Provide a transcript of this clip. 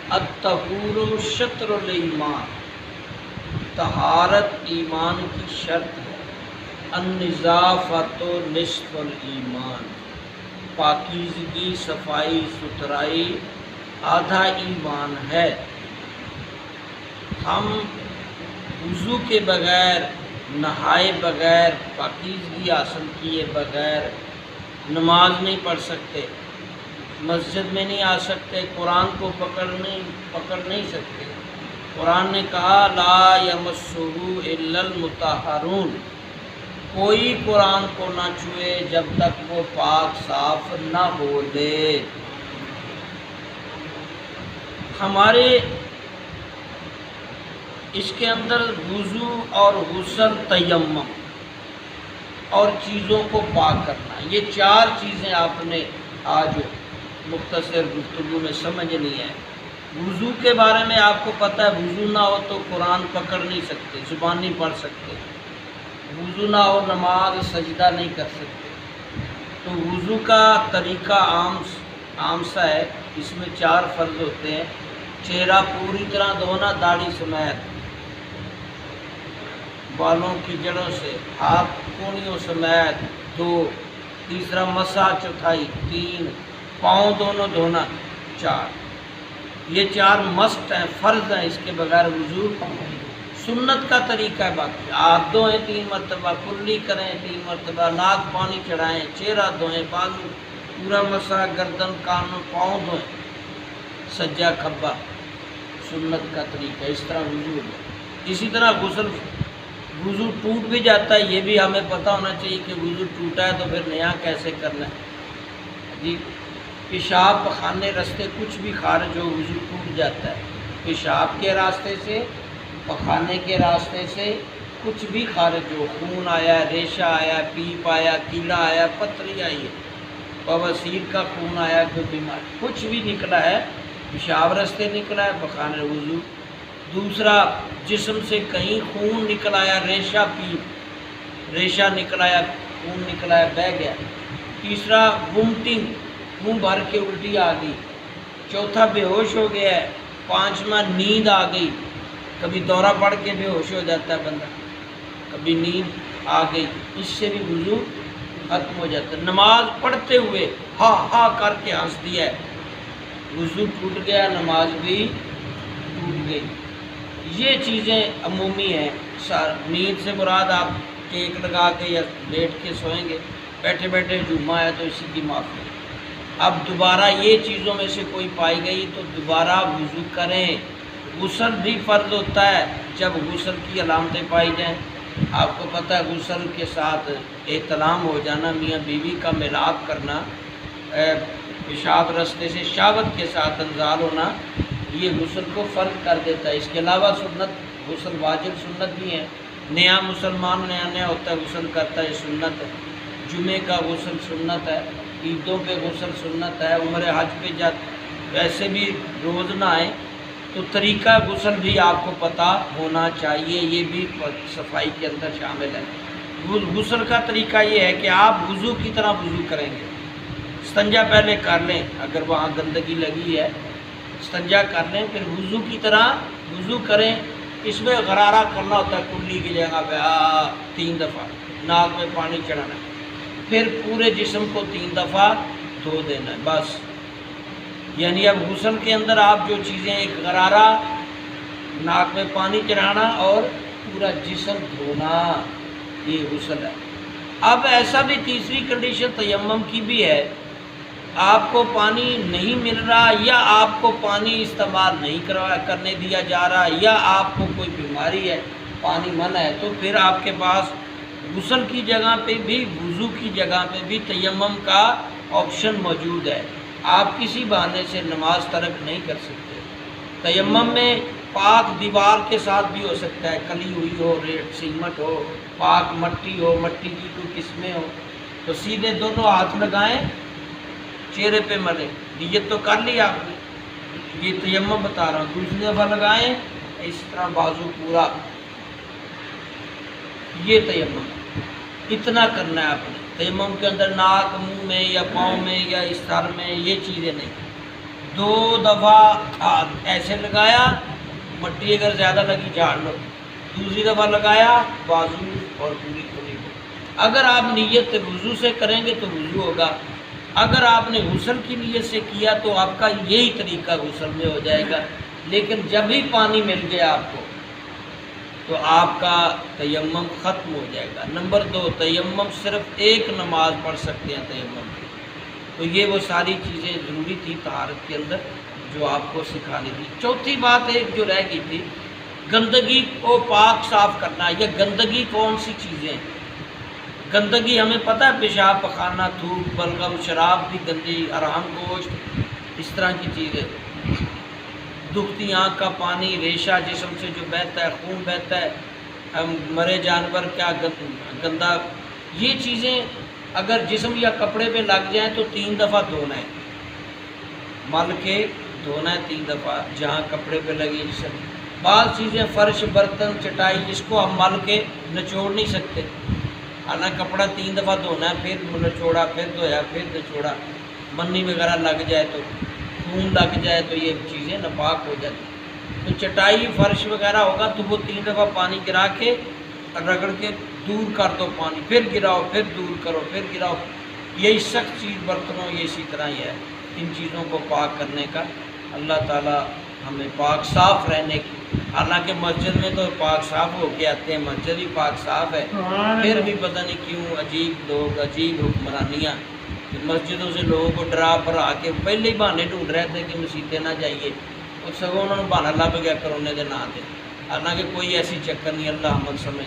الطہور شطر الایمان، طہارت ایمان کی شرط ہے۔ النظافۃ نصف الایمان، پاکیزگی، صفائی ستھرائی آدھا ایمان ہے۔ ہم وضو کے بغیر، نہائے بغیر، پاکیزگی حاصل کیے بغیر نماز نہیں پڑھ سکتے، مسجد میں نہیں آ سکتے، قرآن کو پکڑ نہیں سکتے۔ قرآن نے کہا لا یمسہ الا المطہرون، کوئی قرآن کو نہ چھوئے جب تک وہ پاک صاف نہ ہو لے۔ ہمارے اس کے اندر وضو اور غسل، تیمم اور چیزوں کو پاک کرنا، یہ چار چیزیں آپ نے آج مختصر گفتگو میں سمجھنی ہے۔ وضو کے بارے میں آپ کو پتہ ہے، وضو نہ ہو تو قرآن پکڑ نہیں سکتے، زبان نہیں پڑھ سکتے، وضو نہ ہو نماز سجدہ نہیں کر سکتے۔ تو وضو کا طریقہ عام سا ہے، اس میں چار فرض ہوتے ہیں۔ چہرہ پوری طرح دھونا، داڑھی سمیت، بالوں کی جڑوں سے، ہاتھ کونیوں سمیت دو، تیسرا مسح چوتھائی، تین، پاؤں دونوں دھونا، چار۔ یہ چار مست ہیں، فرض ہیں، اس کے بغیر وضو۔ سنت کا طریقہ ہے باقی، ہاتھ دھوئیں 3 مرتبہ، کلی کریں 3 مرتبہ، ناک پانی چڑھائیں، چہرہ دھوئیں، بازو پورا مسح، گردن، کانوں، پاؤں دھوئیں، سجا کھبا، سنت کا طریقہ، اس طرح وضو ہے۔ اسی طرح غسل، وضو ٹوٹ بھی جاتا ہے، یہ بھی ہمیں پتہ ہونا چاہیے کہ وضو ٹوٹا ہے تو پھر نیا کیسے کرنا ہے جی۔ پیشاب، پخانے، راستے کچھ بھی خارج ہو، وضو ٹوٹ جاتا ہے۔ پیشاب کے راستے سے، پخانے کے راستے سے کچھ بھی خارج ہو، خون آیا، ریشہ آیا، پیپ آیا، کیڑا آیا، پتری آئی ہے، بواسیر کا خون آیا، کوئی بیمار، کچھ بھی نکلا ہے، پیشاب راستے نکلا ہے، پخانے، وضو۔ دوسرا، جسم سے کہیں خون نکل آیا، ریشہ، پیپ، ریشہ نکل آیا، خون نکل آیا، بہہ گیا۔ تیسرا، وومٹنگ، منہ بھر کے الٹی آ گئی۔ چوتھا، بے ہوش ہو گیا ہے۔ پانچواں، نیند آ گئی، کبھی دورہ پڑ کے بے ہوش ہو جاتا ہے بندہ، کبھی نیند آ گئی، اس سے بھی وضو ختم ہو جاتا ہے۔ نماز پڑھتے ہوئے ہا ہا کر کے ہنس دیا ہے، وضو ٹوٹ گیا، نماز بھی ٹوٹ گئی۔ یہ چیزیں عمومی ہیں۔ نیند سے مراد آپ ٹیک لگا کے یا لیٹ کے سوئیں گے، بیٹھے بیٹھے جمعہ ہے تو اسی کی معافی۔ اب دوبارہ یہ چیزوں میں سے کوئی پائی گئی تو دوبارہ وضو کریں۔ غسل بھی فرض ہوتا ہے جب غسل کی علامتیں پائی جائیں۔ آپ کو پتہ ہے غسل کے ساتھ احتلام ہو جانا، میاں بیوی کا ملاپ کرنا، پیشاب راستے سے شہوت کے ساتھ انزال ہونا، یہ غسل کو فرض کر دیتا ہے۔ اس کے علاوہ سنت، غسل واجب سنت بھی ہے۔ نیا مسلمان نیا ہوتا ہے غسل کرتا ہے، سنت ہے۔ جمعے کا غسل سنت ہے، عیدوں پہ غسل سنت ہے، عمرہ حج پہ ویسے بھی روز نہ آئے تو طریقہ غسل بھی آپ کو پتہ ہونا چاہیے، یہ بھی صفائی کے اندر شامل ہے۔ غسل کا طریقہ یہ ہے کہ آپ وضو کی طرح وضو کریں گے۔ استنجا پہلے کر لیں، اگر وہاں گندگی لگی ہے استنجا کر لیں، پھر وضو کی طرح وضو کریں۔ اس میں غرارہ کرنا ہوتا ہے، کلی کی جگہ پہ 3 دفعہ ناک میں پانی چڑھانا ہے، پھر پورے جسم کو 3 دفعہ دھو دینا ہے، بس۔ یعنی اب غسل کے اندر آپ جو چیزیں، ایک غرارہ، ناک میں پانی چڑھانا اور پورا جسم دھونا، یہ غسل ہے۔ اب ایسا بھی تیسری کنڈیشن تیمم کی بھی ہے، آپ کو پانی نہیں مل رہا یا آپ کو پانی استعمال نہیں کرنے دیا جا رہا یا آپ کو کوئی بیماری ہے، پانی منع ہے، تو پھر آپ کے پاس غسل کی جگہ پہ بھی، وضو کی جگہ پہ بھی تیمم کا آپشن موجود ہے۔ آپ کسی بہانے سے نماز ترک نہیں کر سکتے۔ تیمم میں پاک دیوار کے ساتھ بھی ہو سکتا ہے، کلی ہوئی ہو، ریت سیمٹ ہو، پاک مٹی ہو، مٹی کی کوئی قسمیں ہو، تو سیدھے دونوں ہاتھ لگائیں، چہرے پہ ملیں، نیت تو کر لی آپ نے، یہ تیمم بتا رہا ہوں۔ دوسری دفعہ لگائیں، اس طرح بازو پورا، یہ تیمم اتنا کرنا ہے آپ نے۔ تیمم کے اندر ناک، منہ میں یا پاؤں میں یا اس سر میں یہ چیزیں نہیں، 2 دفعہ ہاتھ ایسے لگایا، مٹی اگر زیادہ لگی جھاڑ لو، دوسری دفعہ لگایا بازو اور پوری کھلی کو۔ اگر آپ نیت وضو سے کریں گے تو وضو ہوگا، اگر آپ نے غسل کی نیت سے کیا تو آپ کا یہی طریقہ غسل میں ہو جائے گا، لیکن جب ہی پانی مل گیا آپ کو تو آپ کا تیمم ختم ہو جائے گا۔ نمبر 2، تیمم صرف ایک نماز پڑھ سکتے ہیں تیمم کی۔ تو یہ وہ ساری چیزیں ضروری تھی طہارت کے اندر جو آپ کو سکھانی تھی۔ چوتھی بات ایک جو رہ گئی تھی، گندگی کو پاک صاف کرنا۔ یہ گندگی کون سی چیزیں ہیں؟ گندگی ہمیں پتہ ہے، پیشاب پخانہ، تھوک، بلغم، شراب بھی گندی، حرام گوشت، اس طرح کی چیزیں، دکھتی آنکھ کا پانی، ریشہ جسم سے جو بہتا ہے، خون بہتا ہے، مرے جانور کیا گندا، یہ چیزیں اگر جسم یا کپڑے پہ لگ جائیں تو 3 دفعہ دھونا ہے، مل کے دھونا ہے 3 دفعہ جہاں کپڑے پہ لگی جسم۔ بعض چیزیں فرش، برتن، چٹائی، اس کو ہم مل کے نچوڑ نہیں سکتے، حالانکہ کپڑا 3 دفعہ دھونا ہے، پھر نچوڑا، پھر دھویا، پھر نچوڑا، منی وغیرہ لگ جائے تو، خون لگ جائے تو یہ چیزیں ناپاک ہو جاتی۔ تو چٹائی، فرش وغیرہ ہوگا تو وہ 3 دفعہ پانی گرا کے رگڑ کے دور کر دو پانی، پھر گراؤ، پھر دور کرو، پھر گراؤ۔ یہی سخت چیز برتنوں، یہ اسی طرح ہی ہے ان چیزوں کو پاک کرنے کا۔ اللہ تعالیٰ ہمیں پاک صاف رہنے کی، حالانکہ مسجد میں تو پاک صاف ہو کے آتے ہیں، مسجد بھی پاک صاف ہے، پھر بھی پتہ نہیں کیوں عجیب لوگ، عجیب حکمرانیاں، مسجدوں سے لوگوں کو ڈرا بھرا کے پہلے ہی بہانے ڈھونڈ رہے تھے کہ مسیطیں نہ جائیے، اور سگوں انہوں نے بہانا لب گیا کرونے دے نا تے، حالانکہ کوئی ایسی چکر نہیں، اللہ عمل سمجھ